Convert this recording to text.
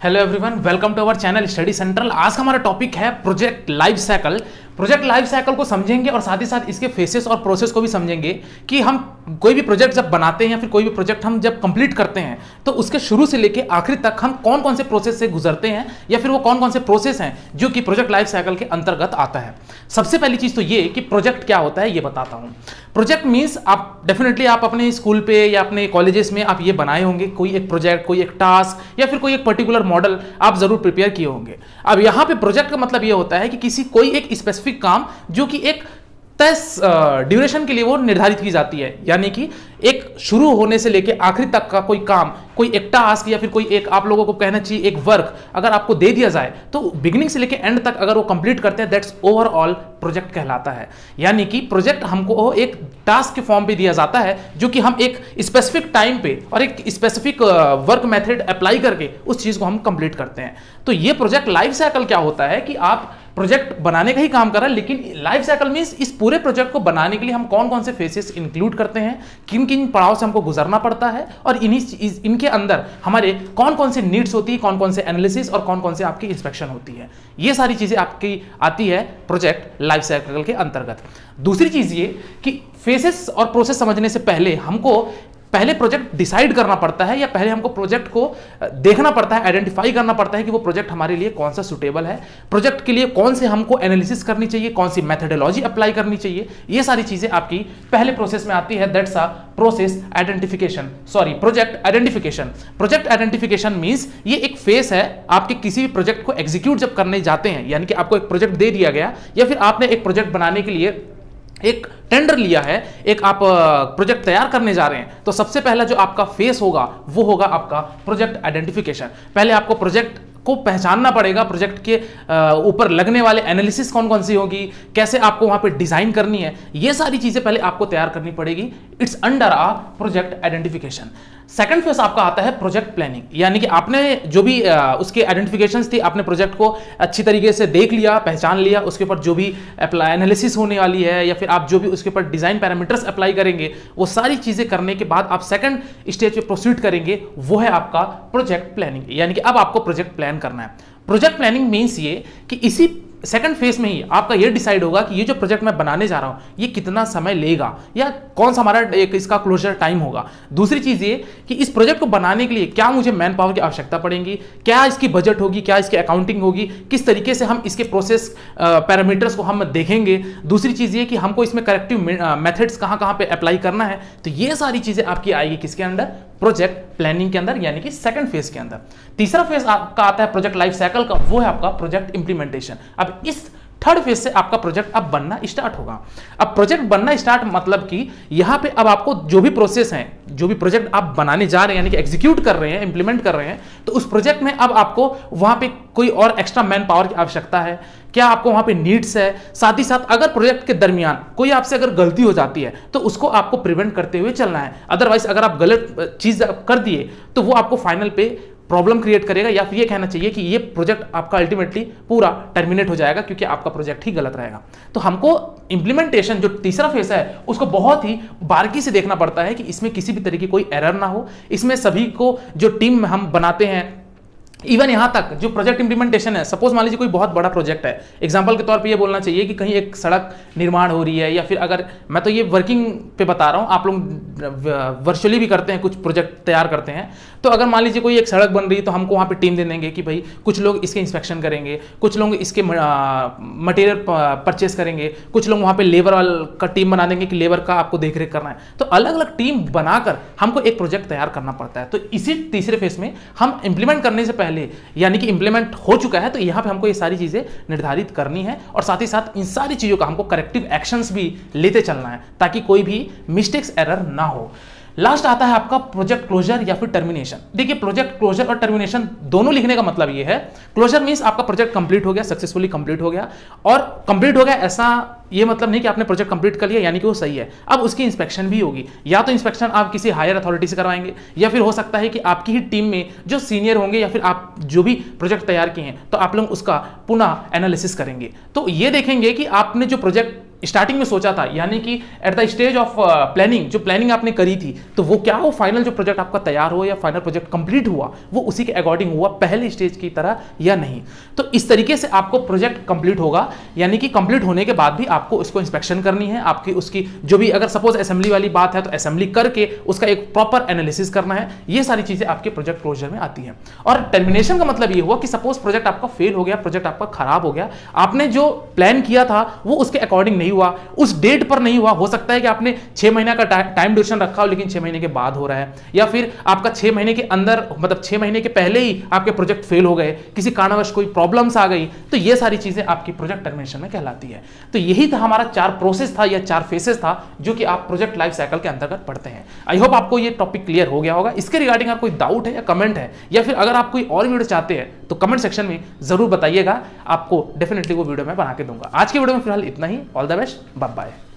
Hello everyone, welcome to our channel study central. आज का हमारा टॉपिक है project life cycle. Project life cycle को समझेंगे और साथ ही साथ इसके फेसेस और प्रोसेस को भी समझेंगे कि हम कोई भी प्रोजेक्ट जब बनाते हैं या फिर कोई भी प्रोजेक्ट हम जब कंप्लीट करते हैं तो उसके शुरू से लेके आखिर तक हम कौन कौन से प्रोसेस से गुजरते हैं या फिर वो कौन कौन से प्रोसेस हैं जो कि प्रोजेक्ट लाइफ साइकिल के अंतर्गत आता है। सबसे पहली चीज तो ये कि प्रोजेक्ट क्या होता है ये बताता हूं। प्रोजेक्ट मीन्स आप डेफिनेटली आप अपने स्कूल पे या अपने कॉलेजेस में आप ये बनाए होंगे, कोई एक प्रोजेक्ट, कोई एक टास्क या फिर कोई एक पर्टिकुलर मॉडल आप जरूर प्रिपेयर किए होंगे। अब यहां पे प्रोजेक्ट का मतलब ये होता है कि किसी कोई एक स्पेसिफिक काम जो कि एक तय ड्यूरेशन के लिए वो निर्धारित की जाती है, यानी कि एक शुरू होने से लेके आखिरी तक का कोई काम, कोई एक टास्क या फिर कोई एक, आप लोगों को कहना चाहिए एक वर्क अगर आपको दे दिया जाए तो बिगिनिंग से लेके एंड तक अगर वो कंप्लीट करते हैं, दैट्स ओवरऑल प्रोजेक्ट कहलाता है। यानी कि प्रोजेक्ट हमको एक टास्क के फॉर्म पे दिया जाता है जो कि हम एक स्पेसिफिक टाइम पे और एक स्पेसिफिक वर्क मेथड अप्लाई करके उस चीज को हम कंप्लीट करते हैं। तो ये प्रोजेक्ट लाइफ साइकिल क्या होता है कि आप प्रोजेक्ट बनाने का ही काम कर रहा है, लेकिन लाइफ साइकिल मींस इस पूरे प्रोजेक्ट को बनाने के लिए हम कौन कौन से फेसेस इंक्लूड करते हैं, किन किन पड़ाव से हमको गुजरना पड़ता है और इनके अंदर हमारे कौन कौन से नीड्स होती है, कौन कौन से एनालिसिस और कौन कौन से आपकी इंस्पेक्शन होती है। ये सारी चीजें आपकी आती है प्रोजेक्ट लाइफ साइकिल के अंतर्गत। दूसरी चीज ये कि फेसेस और प्रोसेस समझने से पहले हमको पहले प्रोजेक्ट डिसाइड करना पड़ता है या पहले हमको प्रोजेक्ट को देखना पड़ता है, आइडेंटिफाई करना पड़ता है कि वो प्रोजेक्ट हमारे लिए कौन सा सुटेबल है, प्रोजेक्ट के लिए कौन से हमको एनालिसिस करनी चाहिए, कौन सी मेथडोलॉजी अप्लाई करनी चाहिए। ये सारी चीजें आपकी पहले प्रोसेस में आती है, that's a process identification, project identification. Project identification means ये एक फेस है आपके किसी भी प्रोजेक्ट को एग्जीक्यूट जब करने जाते हैं, यानी कि आपको एक प्रोजेक्ट दे दिया गया या फिर आपने एक प्रोजेक्ट बनाने के लिए एक टेंडर लिया है, एक आप प्रोजेक्ट तैयार करने जा रहे हैं, तो सबसे पहला जो आपका फेस होगा वो होगा आपका प्रोजेक्ट आइडेंटिफिकेशन। पहले आपको प्रोजेक्ट को पहचानना पड़ेगा, प्रोजेक्ट के ऊपर लगने वाले एनालिसिस कौन कौन सी होगी, कैसे आपको वहां पे डिजाइन करनी है, ये सारी चीजें पहले आपको तैयार करनी पड़ेगी। It's under a project identification. Second phase आपका आता है प्रोजेक्ट प्लानिंग, यानी कि आपने जो भी उसके आइडेंटिफिकेशंस थी, आपने प्रोजेक्ट को अच्छी तरीके से देख लिया, पहचान लिया, उसके ऊपर जो भी एनालिसिस होने वाली है या फिर आप जो भी उसके ऊपर डिजाइन पैरामीटर्स अप्लाई करेंगे, वो सारी चीजें करने के बाद आप सेकंड स्टेज पे प्रोसीड करेंगे, वो है आपका प्रोजेक्ट प्लानिंग। यानी कि अब आपको प्रोजेक्ट प्लान करना है। प्रोजेक्ट प्लानिंग मीन्स ये कि इसी सेकंड फेज में ही आपका ये डिसाइड होगा कि ये जो प्रोजेक्ट मैं बनाने जा रहा हूं ये कितना समय लेगा या कौन सा हमारा एक इसका क्लोजर टाइम होगा। दूसरी चीज ये कि इस प्रोजेक्ट को बनाने के लिए क्या मुझे मैन पावर की आवश्यकता पड़ेगी, क्या इसकी बजट होगी, क्या इसकी अकाउंटिंग होगी, किस तरीके से हम इसके प्रोसेस पैरामीटर्स को हम देखेंगे। दूसरी चीज ये कि हमको इसमें करेक्टिव मेथड्स कहां कहां पे अप्लाई करना है। तो ये सारी चीजें आपकी आएगी किसके अंदर, प्रोजेक्ट प्लानिंग के अंदर, यानी कि सेकंड फेज के अंदर। तीसरा फेज आपका आता है प्रोजेक्ट लाइफ साइकिल का, वो है आपका प्रोजेक्ट इंप्लीमेंटेशन। अब इस थर्ड फेज से आपका प्रोजेक्ट अब बनना स्टार्ट होगा। अब प्रोजेक्ट बनना स्टार्ट मतलब कि यहां पे अब आपको जो भी प्रोसेस है, जो भी प्रोजेक्ट आप बनाने जा रहे हैं, यानी कि एग्जीक्यूट कर रहे हैं, इंप्लीमेंट कर रहे हैं, तो उस प्रोजेक्ट में अब आपको वहां पे कोई और एक्स्ट्रा मैन पावर की आवश्यकता है, क्या आपको वहां पे नीड्स है। साथ ही साथ अगर प्रोजेक्ट के दरमियान कोई आपसे अगर गलती हो जाती है तो उसको आपको प्रिवेंट करते हुए चलना है। अदरवाइज अगर आप गलत चीज कर दिए तो वो आपको फाइनल पे प्रॉब्लम क्रिएट करेगा, या फिर ये कहना चाहिए कि ये प्रोजेक्ट आपका अल्टीमेटली पूरा टर्मिनेट हो जाएगा क्योंकि आपका प्रोजेक्ट ही गलत रहेगा। तो हमको इंप्लीमेंटेशन जो तीसरा फेज है उसको बहुत ही बारीकी से देखना पड़ता है कि इसमें किसी भी तरह की कोई एरर ना हो। इसमें सभी को जो टीम में हम बनाते हैं, इवन यहां तक जो प्रोजेक्ट इंप्लीमेंटेशन है, सपोज मान लीजिए कोई बहुत बड़ा प्रोजेक्ट है, एग्जांपल के तौर पे ये बोलना चाहिए कि कहीं एक सड़क निर्माण हो रही है, या फिर अगर मैं तो ये वर्किंग पे बता रहा हूं, आप लोग वर्चुअली भी करते हैं, कुछ प्रोजेक्ट तैयार करते हैं, तो अगर मान लीजिए कोई एक सड़क बन रही है तो हमको वहां पे टीम दे देंगे कि भाई कुछ लोग इसके इंस्पेक्शन करेंगे, कुछ लोग इसके मटेरियल परचेस करेंगे, कुछ लोग वहां पे लेबर का टीम बना देंगे कि लेबर का आपको देखरेख करना है। तो अलग अलग टीम बनाकर हमको एक प्रोजेक्ट तैयार करना पड़ता है। तो इसी तीसरे फेज में हम इंप्लीमेंट करने से पहले, यानी कि इंप्लीमेंट हो चुका है तो यहां पे हमको ये सारी चीजें निर्धारित करनी है और साथ ही साथ इन सारी चीजों का हमको करेक्टिव एक्शंस भी लेते चलना है ताकि कोई भी मिस्टेक्स, एरर ना हो। लास्ट आता है आपका प्रोजेक्ट क्लोजर या फिर टर्मिनेशन। देखिए, प्रोजेक्ट क्लोजर और टर्मिनेशन दोनों लिखने का मतलब ये है, क्लोजर मींस आपका प्रोजेक्ट कंप्लीट हो गया, सक्सेसफुली कंप्लीट हो गया, और कंप्लीट हो गया ऐसा ये मतलब नहीं कि आपने प्रोजेक्ट कंप्लीट कर लिया यानी कि वो सही है। अब उसकी इंस्पेक्शन भी होगी, या तो इंस्पेक्शन आप किसी हायर अथॉरिटी से करवाएंगे, या फिर हो सकता है कि आपकी ही टीम में जो सीनियर होंगे या फिर आप जो भी प्रोजेक्ट तैयार किए हैं तो आप लोग उसका पुनः एनालिसिस करेंगे। तो ये देखेंगे कि आपने जो प्रोजेक्ट स्टार्टिंग में सोचा था, यानी कि at the stage of planning, जो प्लानिंग आपने करी थी, तो वो क्या हो, फाइनल जो प्रोजेक्ट आपका तैयार हो या फाइनल प्रोजेक्ट कंप्लीट हुआ वो उसी के अकॉर्डिंग हुआ पहले स्टेज की तरह या नहीं। तो इस तरीके से आपको प्रोजेक्ट कंप्लीट होगा, यानी कि कंप्लीट होने के बाद भी आपको उसको इंस्पेक्शन करनी है, आपकी उसकी जो भी अगर सपोज असेंबली वाली बात है तो असेंबली करके उसका एक प्रॉपर एनालिसिस करना है। ये सारी चीजें आपके प्रोजेक्ट क्लोजर में आती हैं। और टर्मिनेशन का मतलब ये हुआ कि सपोज प्रोजेक्ट आपका फेल हो गया, प्रोजेक्ट आपका खराब हो गया, आपने जो प्लान किया था वो उसके अकॉर्डिंग नहीं हुआ, उस डेट पर नहीं हुआ। हो सकता है कि आपने 6 महीना का टाइम ड्यूरेशन रखा हो लेकिन 6 महीने के बाद हो रहा है, या फिर आपका 6 महीने के अंदर मतलब 6 महीने के पहले ही आपके प्रोजेक्ट फेल हो गए, किसी कारणवश कोई प्रॉब्लम्स आ गई, तो ये सारी चीजें आपकी प्रोजेक्ट टर्मिनेशन में कहलाती है। तो यही था हमारा 4 प्रोसेस था या 4 फेसेस था जो कि आप प्रोजेक्ट लाइफ साइकिल के अंतर्गत पढ़ते हैं। आई होप आपको ये टॉपिक क्लियर हो गया होगा। इसके रिगार्डिंग अगर कोई डाउट है या कमेंट है, या फिर अगर आप कोई और वीडियो चाहते हैं तो कमेंट सेक्शन में जरूर बताइएगा, आपको डेफिनेटली वो वीडियो मैं बना के दूंगा। आज के वीडियो में फिलहाल इतना ही। All the best, bye bye.